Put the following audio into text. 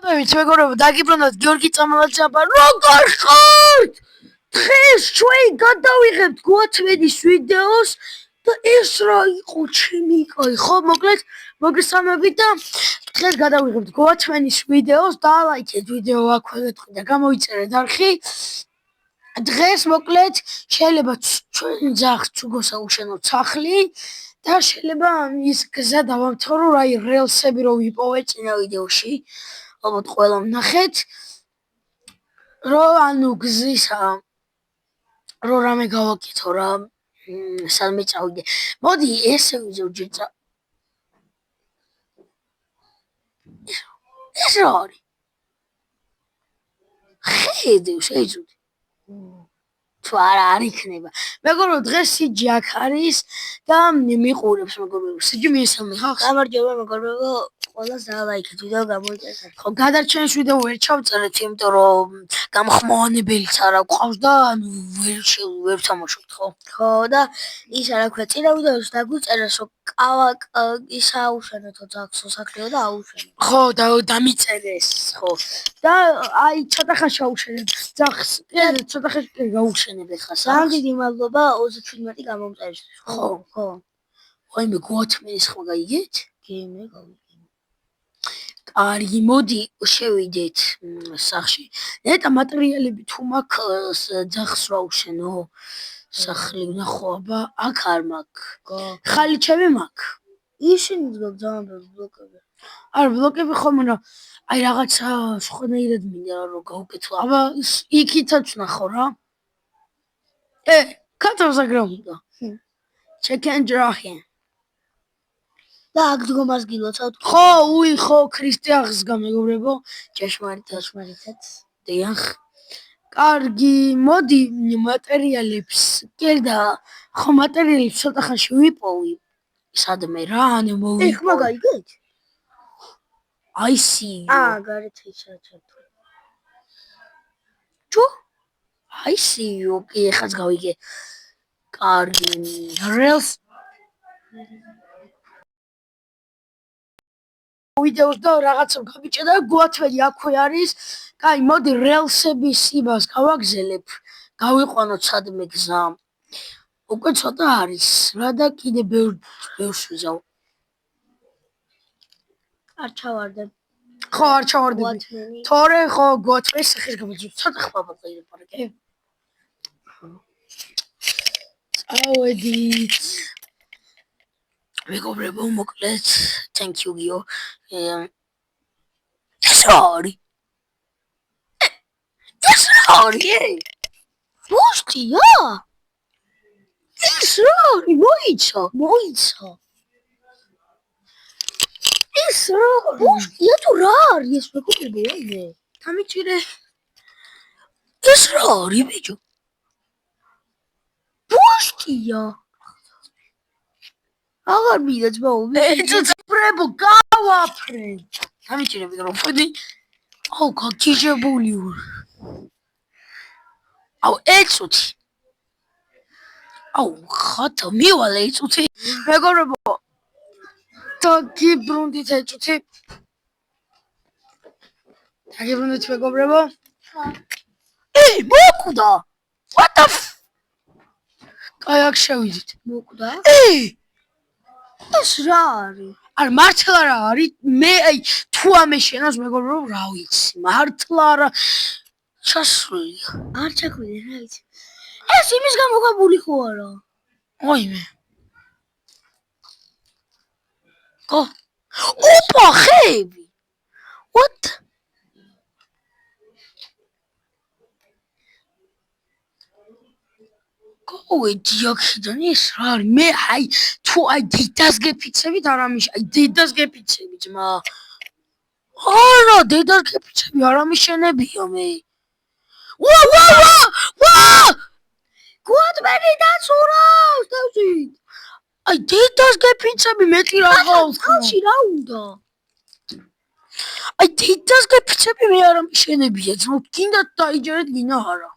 მეგობრებო, დაგიბრუნოთ გიორგი წამალაძეაბა. როგორ ხართ? დღეს ჩვენ გადავიღებთ გვათმედის ვიდეოს და ეს რა იყო ჩემი კაი, ხო, მოკლედ მოგესალმებით და დღეს გადავიღებთ გვათმედის ვიდეოს. დალაიქეთ ვიდეო აქ ქვემოთ და გამოიწერეთ არხი. დღეს მოკლედ შეიძლება ჩვენ ძაღლს უგოსა უშენოთ სახლი და შეიძლება ის გზა დავამთავრო რა რელსები რო ვიპოვე წინა ვიდეოში. ალბათ ყველა ნახეთ რომ ანუ გზისა რო რამე გავაკეთო რა სადმე წავიდე. მოდი ესე ვიზოვჯეცა. ეს რა არის? ხედავს ეძუდი. თუ არა არ იქნება. მეგობრებო, დღეს სიჯი აქ არის და მიყურებს მეგობრებო. სიჯი მიესალმე ხალხს. გამარჯობა მეგობრებო, ყველას დალაიქეთ ვიდეო გამოიწერეთ. ხო, გადარჩენს ვიდეო ვერ ჩავწერეთ, იმიტომ რომ გამხმოვანებელიც არ აქვს და ანუ ვერ თამაშობთ, ხო? ხო და ის რა ქვია, წინა ვიდეოში დაგვიწერეს რომ ის აუშენეთო ძაღლს მოსახლეო და აუშენეთ. ხო, და დამიწერეს, ხო. და აი ცოტა ხანში აუშენებ ძაღლს. ცოტა ხანში გაუშენებ ხა. ძალიან დიდი მადლობა 37 გამომწერისთვის. ხო. ხო. ვაიმე გვათმედის ხმა გაიგეთ? გემე გავიგე. კარგი, მოდი შევიდეთ სახლში. ნეტა მატერიალები თუ მაქვს ძაღლს რა უშენო? სახლი ვნახო, აბა, აქ არ მაქვს. ხალიჩები მაქვს. ისინი გქონდა ძალიან ბევრი ბლოკები. არა, ბლოკები ხომ რა. აი რაღაცა სხვანაირად მინდა რომ გავუკეთო. აბა, იქითაც ვნახო რა. კაცავს აგრამდა. Chicken dragon. და აქ დგომას გილოცავთ. ხო, ხო, ქრისტიანს გამეგობრებო. ჭეშმარიტად. დიახ. კარგი, მოდი მატერიალებს. კერდა, ხო მატერიალებს ცოტა ხანში ვიპოვი. სადმე რა, ანუ მოვიპოვე. ეხმა გაიგეთ? I see you. გარეთ იჩაჩათ. ჩუ? I see you. ეხაც გავიგე. კარგი, rails ვიდეოს და რაღაცა გაბიჭედა გვათმედი აქვე არის. კაი, მოდი რელსების იმას გავაგზელებ. გავიყვანოთ სადმე გზა. უკვე ცოტა არის. რა და კიდე ბევრს ვიზავ. არ ჩავარდებ. ხო, არ ჩავარდები. თორე ხო გვათმედის სახის გამიძვ. ცოტა ხმა მოგიყარე, კი? წავედით. მეგობრებო, მოკლედ, thank you გიო. Sorry. Sorry. ბუშტია? Sorry, მოიცა. ეს რა? ბუშტია თუ რა არის ეს მეგობრებო? აიმე. დამიჭირე. ეს რა არის ბიჭო? ბუშტია. აღარ მინდა ძმაო. ეცოცხრებო, გავაფრე. დამიჭირე მიკროფონი. აუ, გაგიჟებული ვარ. აუ, ეცოთი. აუ, ხათა მივალე ეცოთი. მეგობრებო. დაგიბრუნდით ეცოთი. დაგიბრუნდით მეგობრებო. მოკვდა. What the კაი, აქ შევიდით. მოკვდა? ეს რა არის? არ მართლა რა არის? მე აი თუ ამეშენოს მეგობრებო, რა ვიცი. მართლა რა ჩასვლია. არ ჩაქვიდე რა ვიცი. ეს იმის გამოგაბული ხო არა? ოიმე. კო? ოპა, ხეები. What? კოვედი აქედან ეს რა არის? მე აი თუ აი დედას გეფიცებით არ ამიშ, აი დედას გეფიცები ძმა. არა, დედას გეფიცები არ ამიშენებია მე. ვა! გვათმედი დაცურავს თავშით. აი დედას გეფიცები მეტი რა ყავს. ხალში რა უნდა? აი დედას გეფიცები მე არ ამიშენებია ძმა. გინდათ დაიჯერეთ, გინდა არა.